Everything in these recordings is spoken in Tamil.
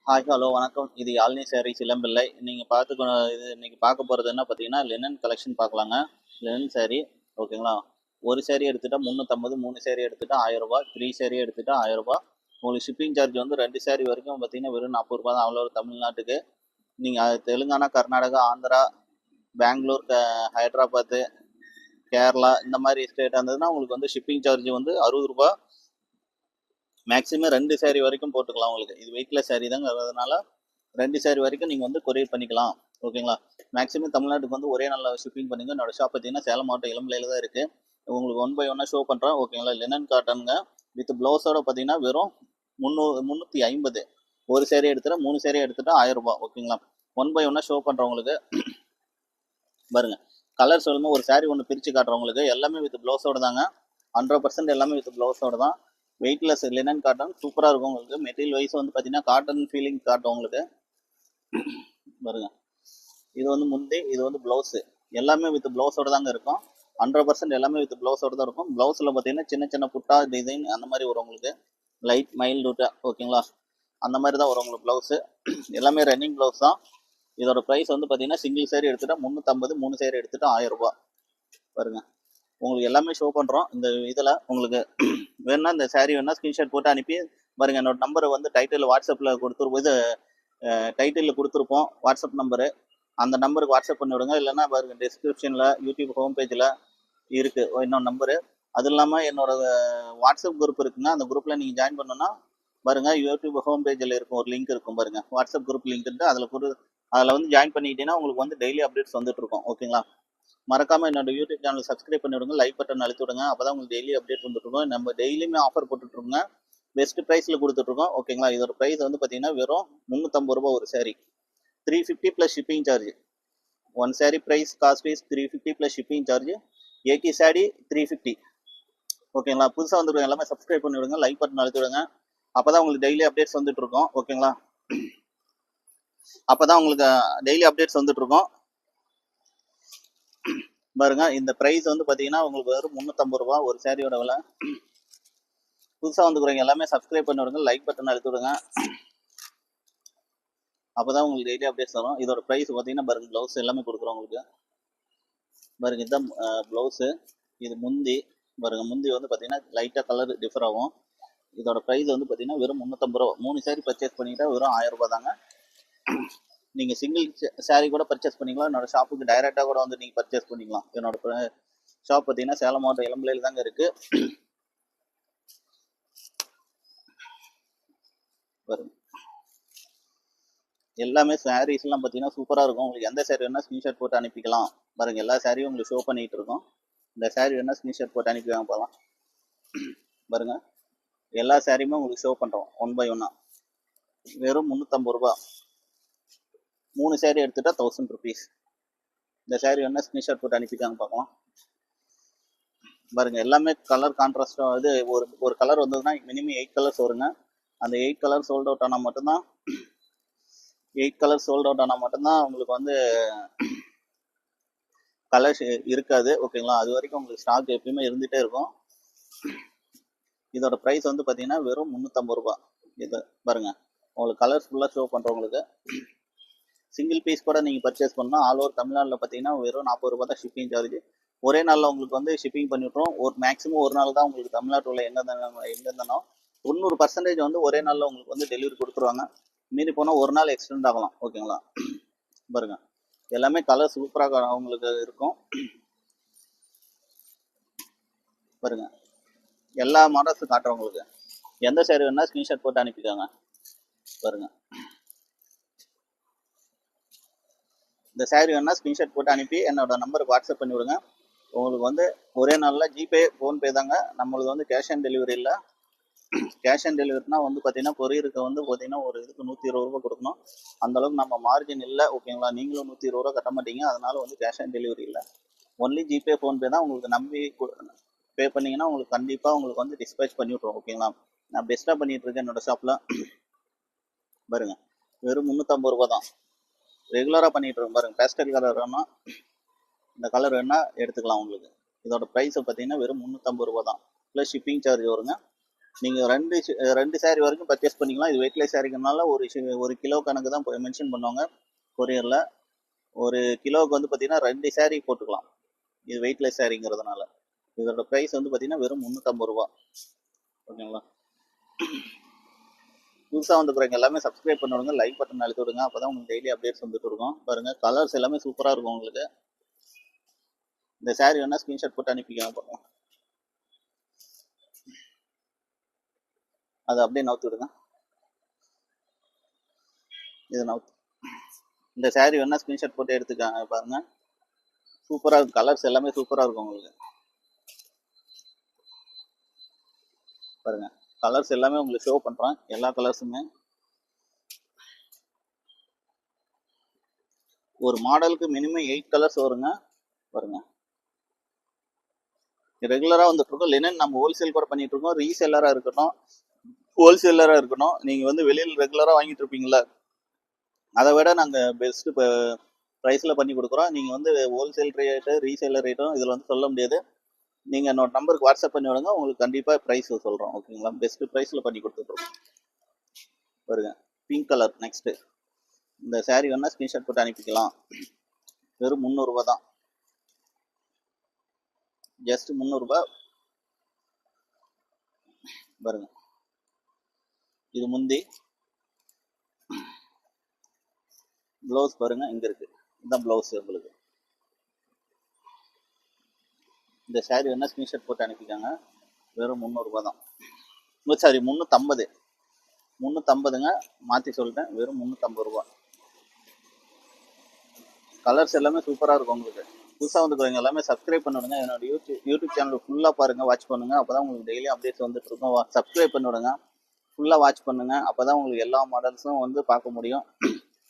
ஹாய் ஹலோ வணக்கம். இது யாழ்னி சாரீஸ் இளம்பிள்ளை. நீங்கள் இது இன்னைக்கு பார்க்க போகிறது என்ன பார்த்தீங்கன்னா, லினன் கலெக்ஷன் பார்க்கலாங்க. லினன் சாரீ ஓகேங்களா. ஒரு சேரீ எடுத்துகிட்டா 350, 3 சேரீ எடுத்துகிட்டா 1000 ரூபா, 3 சேரீ எடுத்துகிட்டா 1000 ரூபா. உங்களுக்கு ஷிப்பிங் சார்ஜ் வந்து 2 சேரீ வரைக்கும் பார்த்தீங்கன்னா வெறும் 40 ரூபா தான். அவ்வளோ தமிழ்நாட்டுக்கு. நீங்கள் தெலுங்கானா, கர்நாடகா, ஆந்திரா, பெங்களூர், ஹைதராபாத்து, கேரளா இந்த மாதிரி ஸ்டேட் இருந்ததுன்னா உங்களுக்கு வந்து ஷிப்பிங் சார்ஜ் வந்து 60 ரூபா. மேக்ஸிமம் 2 சேரீ வரைக்கும் போட்டுக்கலாம். உங்களுக்கு இது வெயிட்லெஸ் சேரீ தாங்கிறதுனால 2 சேரீ வரைக்கும் நீங்கள் வந்து கொரியர் பண்ணிக்கலாம். ஓகேங்களா. மேக்ஸிமம் தமிழ்நாட்டுக்கு வந்து ஒரே நாளில் ஷிப்பிங் பண்ணுங்க. என்னோட ஷாப் பார்த்தீங்கன்னா சேலம் மாவட்டம் இளம்பிள்ளையில தான் இருக்குது. உங்களுக்கு 1 by 1 ஷோ பண்ணுறேன். ஓகேங்களா. லினன் காட்டனுங்க வித் ப்ளவுஸோட பார்த்தீங்கன்னா வெறும் 350. ஒரு சேரீ எடுத்துகிட்டா 3 சேரீ எடுத்துகிட்டா 1000 ரூபா. ஓகேங்களா. 1 by 1 ஷோ பண்ணுறவங்களுக்கு பாருங்க. கலர் சொல்லுங்கள். ஒரு சேரீ ஒன்று பிரித்து காட்டுறவங்களுக்கு எல்லாமே வித் ப்ளவுஸோட தாங்க. 100% எல்லாமே வித் ப்ளவுஸோட தான். வெயிட்லெஸ் லினன் காட்டன் சூப்பராக இருக்கும். உங்களுக்கு மெட்டீரியல் வைஸ் வந்து பார்த்தீங்கன்னா காட்டன் ஃபீலிங் காட்டும் உங்களுக்கு. பாருங்க. இது வந்து முந்தி, இது வந்து ப்ளவுஸு. எல்லாமே வித் ப்ளவுஸோட தாங்க இருக்கும். 100% எல்லாமே வித் ப்ளவுஸோட தான் இருக்கும். ப்ளவுஸில் பார்த்தீங்கன்னா சின்ன சின்ன புட்டா டிசைன் அந்த மாதிரி வரும் உங்களுக்கு. லைட் மைல்டுட்டா. ஓகேங்களா. அந்த மாதிரி தான் வரும் உங்களுக்கு ப்ளவுஸு. எல்லாமே ரன்னிங் ப்ளவுஸ் தான். இதோட ப்ரைஸ் வந்து பார்த்தீங்கன்னா சிங்கிள் சேரீ எடுத்துட்டா 350, 3 சேரீ எடுத்துட்டா 1000 ரூபா. பாருங்க. உங்களுக்கு எல்லாமே ஷோ பண்ணுறோம். இந்த இதில் உங்களுக்கு வேணுன்னா இந்த சேரீ வேணால் ஸ்க்ரீன்ஷாட் போட்டு அனுப்பி பாருங்கள். என்னோட நம்பரை வந்து டைட்டில் வாட்ஸ்அப்பில் கொடுத்துருப்போம். டைட்டிலில் கொடுத்துருப்போம் வாட்ஸ்அப் நம்பரு. அந்த நம்பருக்கு வாட்ஸ்அப் பண்ணி விடுங்க. இல்லைன்னா பாருங்கள் டிஸ்கிரிப்ஷனில் யூடியூப் ஹோம் பேஜில் இருக்குது இன்னொரு நம்பரு. அது இல்லாமல் என்னோட வாட்ஸ்அப் குரூப் இருக்குங்க. அந்த குரூப்பில் நீங்கள் ஜாயின் பண்ணணுன்னா பாருங்கள், யூடியூப் ஹோம் பேஜில் இருக்கும் ஒரு லிங்க் இருக்கும் பாருங்கள். வாட்ஸ்அப் குரூப் லிங்க் இருக்குது. அதில் வந்து ஜாயின் பண்ணிக்கிட்டீங்கன்னா உங்களுக்கு வந்து டெய்லி அப்டேட்ஸ் வந்துட்டு இருக்கும். ஓகேங்களா. மறக்காமல் என்னோட யூடியூப் சேனல் சப்ஸ்கிரைப் பண்ணி விடுங்க. லைக் பட்டன் அழுத்தி விடுங்க. அப்போ தான் உங்களுக்கு டெய்லி அப்டேட் வந்துட்டுருக்கோம். நம்ம டெய்லியுமே ஆஃபர் போட்டுட்ருக்கோங்க. பெஸ்ட் ப்ரைஸில் கொடுத்துட்ருக்கோம். ஓகேங்களா. இதோட ப்ரைஸ் வந்து பார்த்தீங்கன்னா வெறும் 350 ரூபா ஒரு sari. 350 plus shipping charge. One sari price cost wise 350 plus shipping charge. ஏகி சாரீ 350. ஓகேங்களா. புதுசாக வந்துருக்கோம் எல்லாமே சப்ஸ்கிரைப் பண்ணி விடுங்க. லைக் பட்டன் அழுத்தி விடுங்க. அப்போ தான் உங்களுக்கு டெய்லி அப்டேட்ஸ் வந்துட்டு இருக்கோம். ஓகேங்களா. அப்போ தான் உங்களுக்கு டெய்லி அப்டேட்ஸ் வந்துட்டு இருக்கோம். பாருங்க. இந்த ப்ரைஸ் வந்து பார்த்தீங்கன்னா உங்களுக்கு வெறும் 350 ரூபா ஒரு சேரீயோட விலை. புதுசாக வந்துக்கிறவங்க எல்லாமே சப்ஸ்கிரைப் பண்ணி விடுங்க. லைக் பட்டன் அழுத்தி விடுங்க. அப்போ தான் உங்களுக்கு டெய்லி அப்டேட்ஸ் வரும். இதோட ப்ரைஸ் பார்த்தீங்கன்னா பாருங்க. ப்ளவுஸ் எல்லாமே கொடுக்குறோம் உங்களுக்கு. பாருங்க. இதுதான் ப்ளவுஸு. இது முந்தி. பாருங்க. முந்தி வந்து பார்த்தீங்கன்னா லைட்டாக கலர் டிஃபர் ஆகும். இதோட ப்ரைஸ் வந்து பார்த்தீங்கன்னா வெறும் 350 ரூபா. 3 சேரீ பர்ச்சேஸ் பண்ணிக்கிட்டா வெறும் 1000 ரூபா தாங்க. நீங்கள் சிங்கிள் சேரீ கூட பர்ச்சேஸ் பண்ணிக்கலாம். என்னோட ஷாப்புக்கு டைரெக்டாக கூட வந்து நீங்கள் பர்ச்சேஸ் பண்ணிக்கலாம். என்னோட ஷாப் பார்த்தீங்கன்னா சேலம் மாவட்டம் இளம்பிள்ளையில் தாங்க இருக்குது. பாருங்க. எல்லாமே சாரீஸ்லாம் பார்த்தீங்கன்னா சூப்பராக இருக்கும். உங்களுக்கு எந்த சேரீ வேணால் ஸ்க்ரீன்ஷாட் போட்டு அனுப்பிக்கலாம். பாருங்கள். எல்லா சேரீயும் உங்களுக்கு ஷோ பண்ணிகிட்டு இருக்கோம். இந்த சேரீ வேணால் ஸ்க்ரீன்ஷாட் போட்டு அனுப்பிவாங்க போகலாம். பாருங்கள். எல்லா சேரீயுமே உங்களுக்கு ஷோ பண்ணுறோம் 1 by 1. வெறும் 350 ரூபா. 3 சேரீ எடுத்துட்டா 1000 ருபீஸ். இந்த சேரீ வேணால் ஸ்க்ரீன்ஷாட் போட்டு அனுப்பிட்டாங்க பார்க்கலாம். பாருங்கள். எல்லாமே கலர் கான்ட்ராஸ்டாக இது ஒரு கலர் வந்ததுன்னா மினிமம் 8 கலர்ஸ் வருங்க. அந்த 8 கலர் சோல்ட் அவுட் ஆனால் மட்டும்தான் 8 கலர் சோல்ட் அவுட் ஆனால் மட்டும்தான் உங்களுக்கு வந்து கலர்ஸ் இருக்காது. ஓகேங்களா. அது வரைக்கும் உங்களுக்கு ஸ்டாக் எப்பயுமே இருந்துகிட்டே இருக்கும். இதோட ப்ரைஸ் வந்து பார்த்தீங்கன்னா வெறும் 350 ரூபா. இது பாருங்கள். உங்களுக்கு கலர்ஸ் ஃபுல்லாக ஷோ பண்ணுறவங்களுக்கு சிங்கிள் பீஸ் கூட நீங்கள் பர்ச்சேஸ் பண்ணால் ஆல் ஓவர் தமிழ்நாட்டில் பார்த்தீங்கன்னா வெறும் 40 ரூபா தான் ஷிப்பிங் சார்ஜ். ஒரே நாளில் உங்களுக்கு வந்து ஷிப்பிங் பண்ணிவிட்றோம். மேக்ஸிமம் ஒரு நாள் தான் உங்களுக்கு தமிழ்நாட்டில் உள்ள எங்கே இருந்தாலும் 90% வந்து ஒரே நாளில் உங்களுக்கு வந்து டெலிவரி கொடுத்துருவாங்க. மீறி போனால் ஒரு நாள் எக்ஸ்டெண்ட் ஆகலாம். ஓகேங்களா. பாருங்க. எல்லாமே கலர் சூப்பராக உங்களுக்கு இருக்கும். பாருங்க. எல்லா மாடல்ஸும் காட்டுறோம் உங்களுக்கு. எந்த சேரீ வேணால் ஸ்க்ரீன்ஷாட் போட்டு அனுப்பிக்காங்க. பாருங்க. இந்த சேரீ வேணால் ஸ்க்ரீன்ஷாட் போட்டு அனுப்பி என்னோட நம்பருக்கு வாட்ஸ்அப் பண்ணி விடுங்க. உங்களுக்கு வந்து ஒரே நாளில் ஜிபே ஃபோன்பே தாங்க. நம்மளுக்கு வந்து கேஷ் ஆன் டெலிவரி இல்லை. கேஷ் ஆன் டெலிவரினா வந்து பார்த்தீங்கன்னா கொரியருக்கு வந்து பார்த்தீங்கன்னா ஒரு இதுக்கு 120 ரூபா கொடுக்கணும். அந்தளவுக்கு நம்ம மார்ஜின் இல்லை. ஓகேங்களா. நீங்களும் 120 ரூபா கட்ட மாட்டீங்க. அதனால வந்து கேஷ் ஆன் டெலிவரி இல்லை. ஒன்லி ஜிபே ஃபோன்பே தான். உங்களுக்கு நம்பி பே பண்ணிங்கன்னா உங்களுக்கு கண்டிப்பாக உங்களுக்கு வந்து டிஸ்பேச் பண்ணி விட்ருவோம். ஓகேங்களா. நான் பெஸ்ட்டாக பண்ணிகிட்ருக்கேன் என்னோடய ஷாப்பில். பாருங்கள். வெறும் 350 ரூபா தான். ரெகுலராக பண்ணிகிட்ருக்கோம். பாருங்கள். பேஸ்டல் கலர் வேணால் இந்த கலர் வேணால் எடுத்துக்கலாம் உங்களுக்கு. இதோட ப்ரைஸை பார்த்தீங்கன்னா வெறும் 350 ரூபா தான். ப்ளஸ் ஷிப்பிங் சார்ஜ் வருங்க. நீங்கள் ரெண்டு saree வரைக்கும் பர்ச்சேஸ் பண்ணிக்கலாம். இது வெயிட்லெஸ் சாரிங்கிறதுனால ஒரு கிலோ கணக்கு தான் மென்ஷன் பண்ணுவாங்க கொரியரில். ஒரு கிலோவுக்கு வந்து பார்த்தீங்கன்னா 2 saree போட்டுக்கலாம். இது வெயிட்லெஸ் சாரிங்கிறதுனால. இதோட ப்ரைஸ் வந்து பார்த்தீங்கன்னா வெறும் 350 ரூபா. ஓகேங்களா? புதுசாக வந்துக்கிறவங்க எல்லாமே சப்ஸ்கிரைப் பண்ணி விடுங்க, லைக் பட்டன் அழுத்தி விடுங்க. அப்போ தான் உங்களுக்கு டெய்லி அப்டேட்ஸ் வந்துட்டு இருக்கும். பாருங்கள், கலர்ஸ் எல்லாமே சூப்பராக இருக்கும் உங்களுக்கு. இந்த saree வேணால் ஸ்க்ரீன்ஷாட் போட்டு அனுப்பிக்கலாம். பார்க்கலாம், அதை அப்படியே நவுத்து விடுங்க. இதை நவுத்து இந்த saree வேணால் ஸ்க்ரீன்ஷாட் போட்டு எடுத்துக்காங்க. பாருங்கள், சூப்பராக இருக்கும். கலர்ஸ் எல்லாமே சூப்பராக இருக்கும் உங்களுக்கு. பாருங்கள், கலர்ஸ் எல்லாமே உங்களுக்கு ஷோ பண்ணுறேன். எல்லா கலர்ஸுமே ஒரு மாடலுக்கு மினிமம் 8 கலர்ஸ் வருங்க. பாருங்க, ரெகுலராக வந்துட்டு இருக்கோம். லினன் நம்ம ஹோல்சேல் கூட பண்ணிட்டு இருக்கோம். ரீசேலராக இருக்கட்டும், ஹோல்சேலராக இருக்கட்டும், நீங்கள் வந்து வெளியில் ரெகுலராக வாங்கிட்டு இருப்பீங்களா, அதை விட நாங்கள் பெஸ்ட்டு ப்ரைஸில் பண்ணி கொடுக்குறோம். நீங்கள் வந்து ஹோல்சேல் ரேட்டு ரீசேலர் ரேட்டும் இதில் வந்து சொல்ல முடியாது. நீங்கள் என்னோட நம்பருக்கு வாட்ஸ்அப் பண்ணி விடுங்க, உங்களுக்கு கண்டிப்பாக ப்ரைஸ் சொல்கிறோம். ஓகேங்களா? பெஸ்ட்டு ப்ரைஸில் பண்ணி கொடுத்துட்ருக்கோம். பாருங்க, பிங்க் கலர். நெக்ஸ்ட்டு இந்த saree வேணால் ஸ்க்ரீன்ஷாட் போட்டு அனுப்பிக்கலாம். வெறும் 300 ரூபா தான். ஜஸ்ட் 300 ரூபா. பாருங்க, இது முந்தி. ப்ளவுஸ் பாருங்க, இங்க இருக்கு. இதுதான் ப்ளவுஸ் உங்களுக்கு. இந்த saree வேணா ஸ்க்ரீன்ஷாட் போட்டு அனுப்பிக்காங்க. வெறும் 300 ரூபா தான். சாரி, 350ங்க. மாற்றி சொல்லிட்டேன். வெறும் 350 ரூபா. கலர்ஸ் எல்லாமே சூப்பராக இருக்கும் உங்களுக்கு. புதுசாக வந்துக்கிறவங்க எல்லாமே சப்ஸ்கிரைப் பண்ணிவிடுங்க. என்னோட யூடியூப் சேனல் ஃபுல்லாக பாருங்கள், வாட்ச் பண்ணுங்கள். அப்போ தான் உங்களுக்கு டெய்லி அப்டேட்ஸ் வந்துட்டு இருக்கும். சப்ஸ்கிரைப் பண்ணிவிடுங்க, ஃபுல்லாக வாட்ச் பண்ணுங்கள். அப்போ தான் உங்களுக்கு எல்லா மாடல்ஸும் வந்து பார்க்க முடியும்.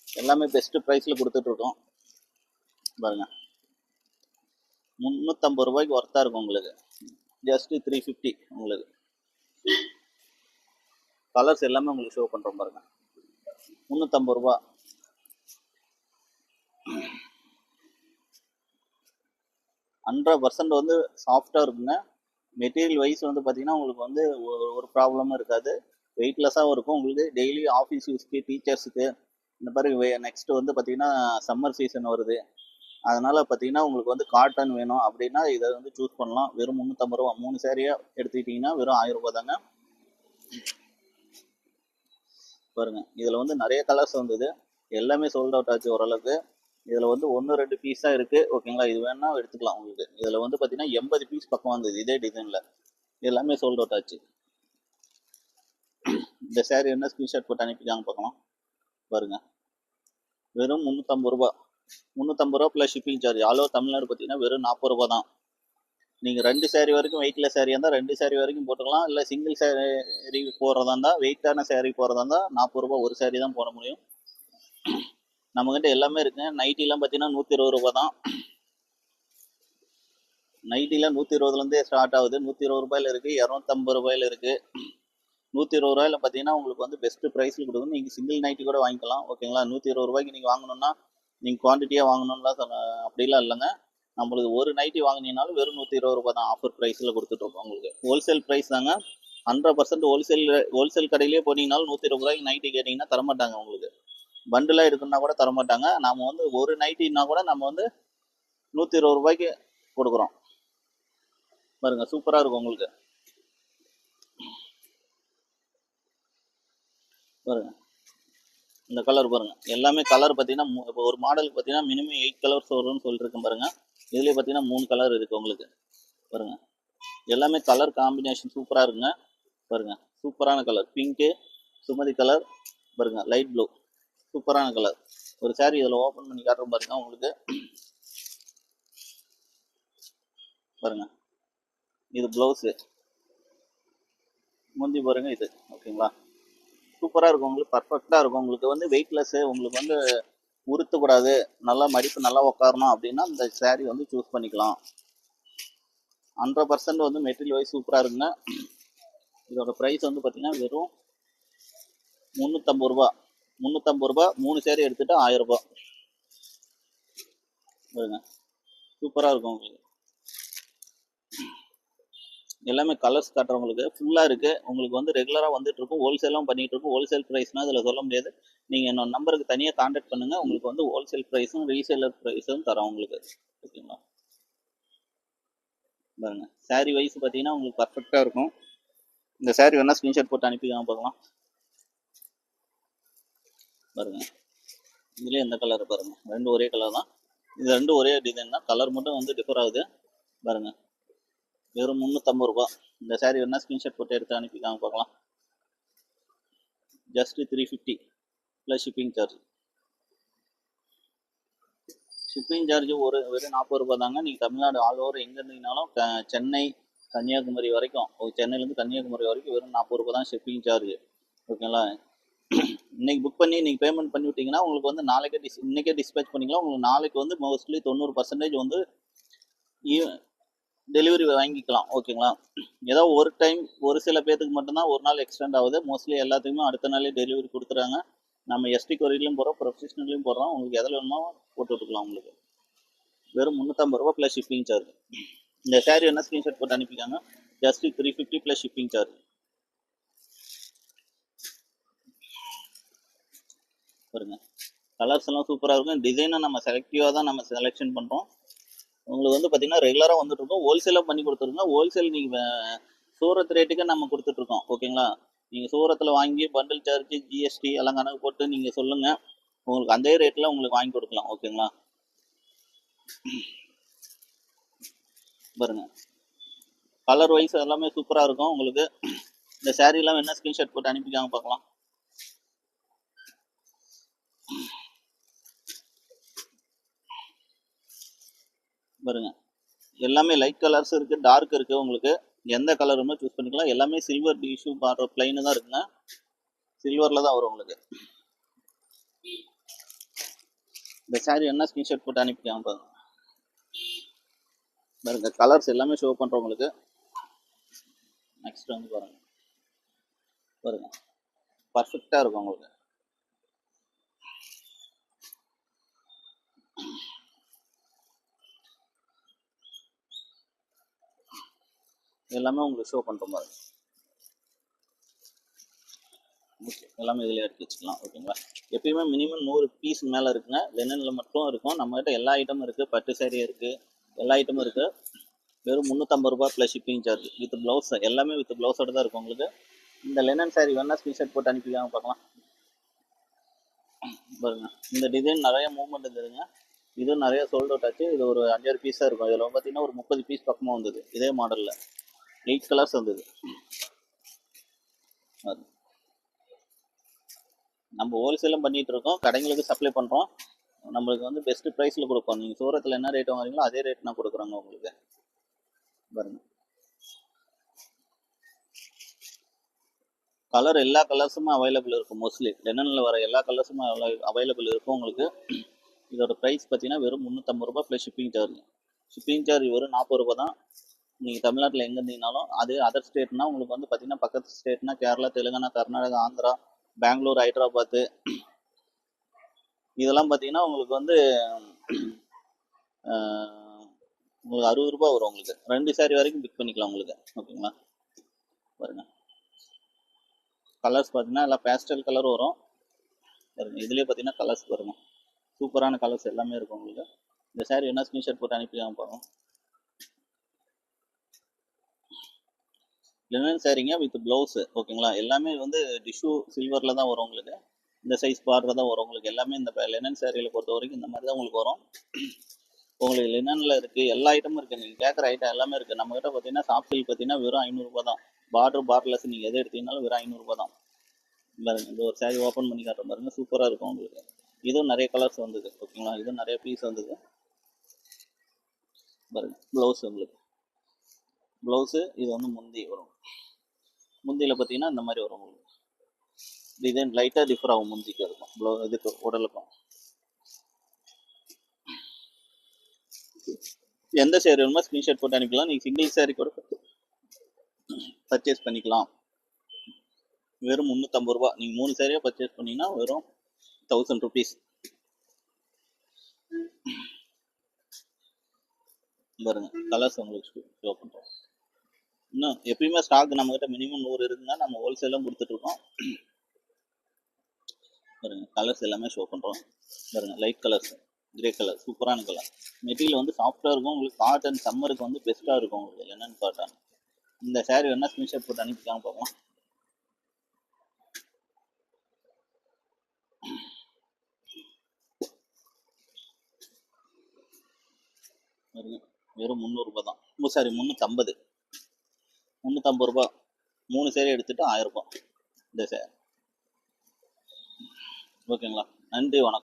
எல்லாமே பெஸ்ட்டு ப்ரைஸில் கொடுத்துட்ருக்கோம். பாருங்கள், 350 ரூபாய்க்கு ஒர்த்தாக இருக்கும் உங்களுக்கு. ஜஸ்ட்டு 350 உங்களுக்கு. கலர்ஸ் எல்லாமே உங்களுக்கு ஷோ பண்ணுறோம் பாருங்கள். 350 ரூபா. 100% வந்து சாஃப்டாக இருக்குங்க. மெட்டீரியல் வைஸ் வந்து பார்த்தீங்கன்னா உங்களுக்கு வந்து ஒரு ப்ராப்ளமும் இருக்காது. வெயிட்லெஸ்ஸாகவும் இருக்கும். உங்களுக்கு டெய்லி ஆஃபீஸ் யூஸ்க்கு, டீச்சர்ஸுக்கு, இந்த மாதிரி நெக்ஸ்ட்டு வந்து பார்த்தீங்கன்னா சம்மர் சீசன் வருது. அதனால் பார்த்தீங்கன்னா உங்களுக்கு வந்து காட்டன் வேணும் அப்படின்னா இதை வந்து சூஸ் பண்ணலாம். வெறும் 350 ரூபா. 3 சேரீயாக எடுத்துக்கிட்டிங்கன்னா வெறும் 1000 ரூபா தாங்க. பாருங்கள், இதில் வந்து நிறைய கலர்ஸ் வந்தது. எல்லாமே சோல்ட் அவுட் ஆச்சு ஓரளவுக்கு. இதில் வந்து 1-2 பீஸ் தான் இருக்குது. ஓகேங்களா? இது வேணா எடுத்துக்கலாம் உங்களுக்கு. இதில் வந்து பார்த்தீங்கன்னா 80 பீஸ் பக்கம் வந்தது இதே டிசைனில். எல்லாமே சோல்ட் அவுட் ஆச்சு. இந்த saree என்ன ஸ்க்ரீன்ஷாட் போட்டு அனுப்பிக்காங்க பார்க்கலாம். பாருங்கள், வெறும் 350 ரூபா. 350 ரூபா plus shipping charge. All over Tamil Nadu பார்த்தீங்கன்னா வெறும் 40 ரூபா தான். நீங்கள் 2 saree வரைக்கும் வெயிட்லெஸ் saree இருந்தால் 2 saree வரைக்கும் போட்டுக்கலாம். இல்லை சிங்கிள் saree போடுறதா இருந்தால், வெயிட்டான saree போடுறதா இருந்தால் 40 ரூபா ஒரு saree தான் போட முடியும். நம்மக்கிட்ட எல்லாமே இருக்குங்க. நைட்டிலாம் பார்த்தீங்கன்னா 120 ரூபா தான். நைட்டிலாம் 120லேருந்தே ஸ்டார்ட் ஆகுது. 120 ரூபாயில் இருக்குது, 250 ரூபாயில் இருக்குது. 120 ரூபாயில் பார்த்தீங்கன்னா உங்களுக்கு வந்து பெஸ்ட்டு ப்ரைஸில் கொடுக்கும். நீங்கள் சிங்கிள் நைட்டி கூட வாங்கிக்கலாம். ஓகேங்களா? 120 ரூபாய்க்கு நீங்கள் வாங்கணுன்னா, நீங்கள் குவான்டிட்டியாக வாங்கணும்லாம் அப்படிலாம் இல்லைங்க. நம்மளுக்கு ஒரு நைட்டி வாங்கினீங்கனாலும் வெறும் 120 ரூபா தான். ஆஃபர் ப்ரைஸில் கொடுத்துட்ருக்கோம் உங்களுக்கு. ஹோல்சேல் ப்ரைஸ் தாங்க. 100% ஹோல்சேல் கடையிலே போனீங்கனாலும் 120 ரூபாய்க்கு நைட்டி கேட்டிங்கன்னா தரமாட்டாங்க உங்களுக்கு. பண்டிலாக இருக்குன்னா கூட தரமாட்டாங்க. நம்ம வந்து ஒரு நைட்டின்னா கூட நம்ம வந்து 120 ரூபாய்க்கு கொடுக்குறோம். பாருங்க, சூப்பராக இருக்கும் உங்களுக்கு. பாருங்க, இந்த கலர் பாருங்க. எல்லாமே கலர் பார்த்தீங்கன்னா இப்போ ஒரு மாடலுக்கு பார்த்தீங்கன்னா மினிமம் 8 கலர்ஸ் வரும்னு சொல்லியிருக்கேன் பாருங்க. இதுலேயே பார்த்தீங்கன்னா 3 கலர் இருக்குது உங்களுக்கு. பாருங்க, எல்லாமே கலர் காம்பினேஷன் சூப்பராக இருக்குங்க. பாருங்க, சூப்பரான கலர். பிங்க்கு, சுமதி கலர், பாருங்க லைட் ப்ளூ, சூப்பரான கலர். ஒரு saree இதில் ஓப்பன் பண்ணி காட்டுறோம் பாருங்க உங்களுக்கு. பாருங்க, இது ப்ளவுஸு, முந்தி பாருங்க இது. ஓகேங்களா? சூப்பராக இருக்கும் உங்களுக்கு. பர்ஃபெக்டாக இருக்கும் உங்களுக்கு. வந்து வெயிட்லெஸ்ஸு, உங்களுக்கு வந்து உறுத்தக்கூடாது, நல்லா மடிப்பு நல்லா உட்காரணும் அப்படின்னா இந்த saree வந்து சூஸ் பண்ணிக்கலாம். 100% வந்து மெட்டீரியல் வைஸ் சூப்பராக இருக்குங்க. இதோட ப்ரைஸ் வந்து பார்த்தீங்கன்னா வெறும் 350 ரூபா. 350 ரூபா. 3 saree எடுத்துகிட்டு 1000 ரூபா. பாருங்க, சூப்பராக இருக்கும் உங்களுக்கு. எல்லாமே கலர்ஸ் காட்டுறவங்களுக்கு ஃபுல்லாக இருக்குது. உங்களுக்கு வந்து ரெகுலராக வந்துட்டு இருக்கும், ஹோல்சேலும் பண்ணிகிட்டு இருக்கும். ஹோல்சேல் ப்ரைஸ்னால் அதில் சொல்ல முடியாது. நீங்கள் என்னோட நம்பருக்கு தனியாக கான்டாக்ட் பண்ணுங்கள், உங்களுக்கு வந்து ஹோல்சேல் ப்ரைஸும் ரீசேலர் ப்ரைஸும் தரோம் உங்களுக்கு. ஓகேங்களா? பாருங்க, சாரீ வைஸ் பார்த்தீங்கன்னா உங்களுக்கு பர்ஃபெக்டாக இருக்கும். இந்த சாரீ வேணால் ஸ்க்ரீன்ஷாட் போட்டு அனுப்பிக்கலாம் பார்க்கலாம். பாருங்க, இதுலேயே எந்த கலர் பாருங்கள், ரெண்டும் ஒரே கலர் தான். இது ரெண்டும் ஒரே டிசைன் தான், கலர் மட்டும் வந்து டிஃபர் ஆகுது. பாருங்கள், வெறும் 350 ரூபா. இந்த சாரீ வேணால் ஸ்க்ரீன்ஷாட் போட்டு எடுத்து அனுப்பிக்கலாம் பார்க்கலாம். Just 350 plus shipping charge. Shipping charge வெறும் 40 ரூபா தாங்க. நீங்கள் தமிழ்நாடு ஆல் ஓவர் எங்கே இருந்தீங்கனாலும் சென்னை கன்னியாகுமரி வரைக்கும், சென்னையிலேருந்து கன்னியாகுமரி வரைக்கும் வெறும் 40 ரூபா தான் ஷிப்பிங் சார்ஜ். ஓகேங்களா? இன்னைக்கு புக் பண்ணி நீங்கள் பேமெண்ட் பண்ணி விட்டிங்கன்னா உங்களுக்கு வந்து இன்றைக்கே டிஸ்பேச் பண்ணிக்கலாம். உங்களுக்கு நாளைக்கு வந்து மோஸ்ட்லி 90% வந்து டெலிவரி வாங்கிக்கலாம். ஓகேங்களா? ஏதோ ஒரு டைம் ஒரு சில பேர்த்துக்கு மட்டும்தான் ஒரு நாள் எக்ஸ்டெண்ட் ஆகுது. மோஸ்ட்லி எல்லாத்துக்குமே அடுத்த நாளே டெலிவரி கொடுத்துறாங்க. நம்ம எஸ்டி கொரியர்லையும் போடுறோம், ப்ரொஃபஷனல்லையும் போடுறோம். உங்களுக்கு எதில் வேணுமோ போட்டு விட்டுக்கலாம். உங்களுக்கு வெறும் 350 ரூபா ப்ளஸ் ஷிப்பிங் சார்ஜ். இந்த சாரீ என்ன ஸ்க்ரீன்ஷாட் போட்டு அனுப்பிக்காங்க. Just 350 plus shipping charge. பாருங்க, கலர்ஸ் எல்லாம் சூப்பராக இருக்கும். டிசைனை நம்ம செலக்டிவாக தான் நம்ம செலெக்ஷன் பண்ணுறோம். உங்களுக்கு வந்து பார்த்தீங்கன்னா ரெகுலராக வந்துட்டு இருக்கோம். ஹோல்சேலாக பண்ணி கொடுத்துருங்க. ஹோல்சேல் நீங்கள் சூரத் ரேட்டுக்கு நம்ம கொடுத்துட்ருக்கோம். ஓகேங்களா? நீங்கள் சூரத்தில் வாங்கி பண்டில் சார்ஜ் ஜிஎஸ்டி எல்லாம் கணக்கு போட்டு நீங்கள் சொல்லுங்கள், உங்களுக்கு அதே ரேட்டில் உங்களுக்கு வாங்கி கொடுக்கலாம். ஓகேங்களா? பாருங்க, கலர் வைஸ் எல்லாமே சூப்பராக இருக்கும் உங்களுக்கு. இந்த சாரீலாம் என்ன ஸ்க்ரீன்ஷாட் போட்டு அனுப்பிக்காங்க பார்க்கலாம். பாருங்க, எல்லாமே லைட் கலர்ஸ் இருக்குது, டார்க் இருக்குது. உங்களுக்கு எந்த கலருமே சூஸ் பண்ணிக்கலாம். எல்லாமே சில்வர் டிஷ்யூ பார்டர் பிளைனு தான் இருக்குங்க. சில்வரில் தான் வரும் உங்களுக்கு. இந்த சாரீ என்ன ஸ்க்ரீன்ஷாட் போட்டு அனுப்பிக்காங்க பாருங்க. பாருங்க, கலர்ஸ் எல்லாமே ஷோ பண்ணுறோம் உங்களுக்கு. நெக்ஸ்ட் வந்து பாருங்க, பாருங்க பர்ஃபெக்டாக இருக்கும் உங்களுக்கு. எல்லாமே உங்களுக்கு ஷோ பண்ணுற மாதிரி. ஓகே, எல்லாமே இதில் எடுத்து வச்சுக்கலாம். ஓகேங்களா? எப்பயுமே மினிமம் 100 பீஸ் மேலே இருக்குங்க. லெனனில் மட்டும் இருக்கும். நம்மகிட்ட எல்லா ஐட்டமும் இருக்குது. பட்டு சாரீ இருக்குது, எல்லா ஐட்டமும் இருக்குது. வெறும் 350 ரூபா plus shipping charge with blouse. எல்லாமே வித் ப்ளவுஸோட தான் இருக்கும் உங்களுக்கு. இந்த லெனன் சாரீ வேணால் ஸ்க்ரீன்ஷாட் போட்டு அனுப்பிக்கலாம் பார்க்கலாம். பாருங்க, இந்த டிசைன் நிறைய மூவ்மெண்ட் இருந்ததுங்க. இதுவும் நிறைய சோல்ட் அவுட் ஆச்சு. இது ஒரு 5-6 பீஸாக இருக்கும். இதில் பார்த்தீங்கன்னா ஒரு 30 பீஸ் பக்கமாக வந்தது. இதே மாடலில் 8 கலர்ஸ் வந்தது. நம்ம ஹோல்சேலும் பண்ணிகிட்டு இருக்கோம், கடைங்களுக்கு சப்ளை பண்ணுறோம். நம்மளுக்கு வந்து பெஸ்ட்டு ப்ரைஸில் கொடுப்போம். நீங்கள் சூரத்தில் என்ன ரேட் வாங்குறீங்களோ அதே ரேட் நான் கொடுக்குறோங்க உங்களுக்கு. பாருங்க, கலர் எல்லா கலர்ஸுமே அவைலபிள் இருக்கும். மோஸ்ட்லி லெனனில் வர எல்லா கலர்ஸுமே அவைலபிள் இருக்கும் உங்களுக்கு. இதோட ப்ரைஸ் பார்த்தீங்கன்னா வெறும் 350 ரூபா plus shipping charge. Shipping charge வெறும் 40 ரூபா தான். நீங்கள் தமிழ்நாட்டில் எங்கே இருந்தீங்கனாலும், அதே அதர் ஸ்டேட்னா உங்களுக்கு வந்து பார்த்தீங்கன்னா பக்கத்து ஸ்டேட்னா கேரளா, தெலுங்கானா, கர்நாடகா, ஆந்திரா, பெங்களூர், ஹைதராபாத்து, இதெல்லாம் பார்த்தீங்கன்னா உங்களுக்கு வந்து உங்களுக்கு 60 ரூபா வரும். உங்களுக்கு 2 சாரீ வரைக்கும் பிக் பண்ணிக்கலாம் உங்களுக்கு. ஓகேங்களா? பாருங்க, கலர்ஸ் பார்த்தீங்கன்னா எல்லாம் பேஸ்டல் கலர் வரும். பாருங்க, இதுலேயே பார்த்தீங்கன்னா கலர்ஸ் பாருங்க, சூப்பரான கலர்ஸ் எல்லாமே இருக்கும் உங்களுக்கு. இந்த சாரீ என்ன ஸ்க்ரீன்ஷாட் போட்டு அனுப்பிக்கலாம் பாருங்க. லினன் சாரீங்க வித் ப்ளவுஸு. ஓகேங்களா? எல்லாமே வந்து டிஷ்யூ சில்வரில் தான் வரும் உங்களுக்கு. இந்த சைஸ் பார்டர் தான் வரும் உங்களுக்கு. எல்லாமே இந்த லினன் சாரியில் பொறுத்த வரைக்கும் இந்த மாதிரி தான் உங்களுக்கு வரும். உங்களுக்கு லினனில் இருக்குது, எல்லா ஐட்டமும் இருக்குது. நீங்கள் கேட்குற ஐட்டம் எல்லாமே இருக்குது. நம்மகிட்ட பார்த்தீங்கன்னா சாஃப்ட் சில்க் பார்த்தீங்கன்னா வெறும் 500 ரூபா தான். பார்டர்லெஸ் நீங்கள் எதை எடுத்தீங்கன்னாலும் வெறும் 500 ரூபா தான். பாருங்க, இந்த ஒரு சாரீ ஓப்பன் பண்ணி காட்டுற பாருங்க, சூப்பராக இருக்கும் உங்களுக்கு. இதுவும் நிறைய கலர்ஸ் வந்தது. ஓகேங்களா? இதுவும் நிறைய பீஸ் வந்தது. பாருங்க, ப்ளவுஸ் உங்களுக்கு. ப்ளவுஸு இது வந்து முந்தி வரும். முந்தியில் பார்த்தீங்கன்னா இந்த மாதிரி வரும் உங்களுக்கு. டிசைன் லைட்டாக டிஃபர் ஆகும் முந்திக்கு இருக்கும், இதுக்கு உடலுக்கும். எந்த சேரீ வேணுமோ ஸ்க்ரீன்ஷாட் போட்டு அனுப்பிக்கலாம். நீங்கள் சிங்கிள் சாரீ கூட பர்ச்சேஸ் பண்ணிக்கலாம். வெறும் 350 ரூபா. நீங்கள் 3 சாரியாக பர்ச்சேஸ் பண்ணிங்கன்னா வெறும் 1000 ருபீஸ். பாருங்க, கலர்ஸ் உங்களுக்கு ஷோ பண்ணுறோம். இன்னும் எப்பயுமே ஸ்டாக் நம்மகிட்ட மினிமம் 100 இருக்குங்க. நம்ம ஹோல்சேலும் கொடுத்துட்ருக்கோம். பாருங்க கலர்ஸ் எல்லாமே ஷோ பண்ணுறோம். பாருங்க லைட் கலர்ஸ், கிரே கலர், சூப்பரான கலர். மெட்டீரியல் வந்து சாஃப்டாக இருக்கும். உங்களுக்கு காட்டன் சம்மருக்கு வந்து பெஸ்ட்டாக இருக்கும். உங்களுக்கு என்னென்னு காட்டன். இந்த சாரீ வேணால் ஸ்க்ரீன்ஷாட் போட்டு அனுப்பிக்கலாம் பார்க்கலாம். வெறும் 300 ரூபாய் தான். சாரி 350 ரூபா. 3 சேரீ எடுத்துட்டு 1000 ரூபாய் இந்த சாரி. ஓகேங்களா? நன்றி, வணக்கம்.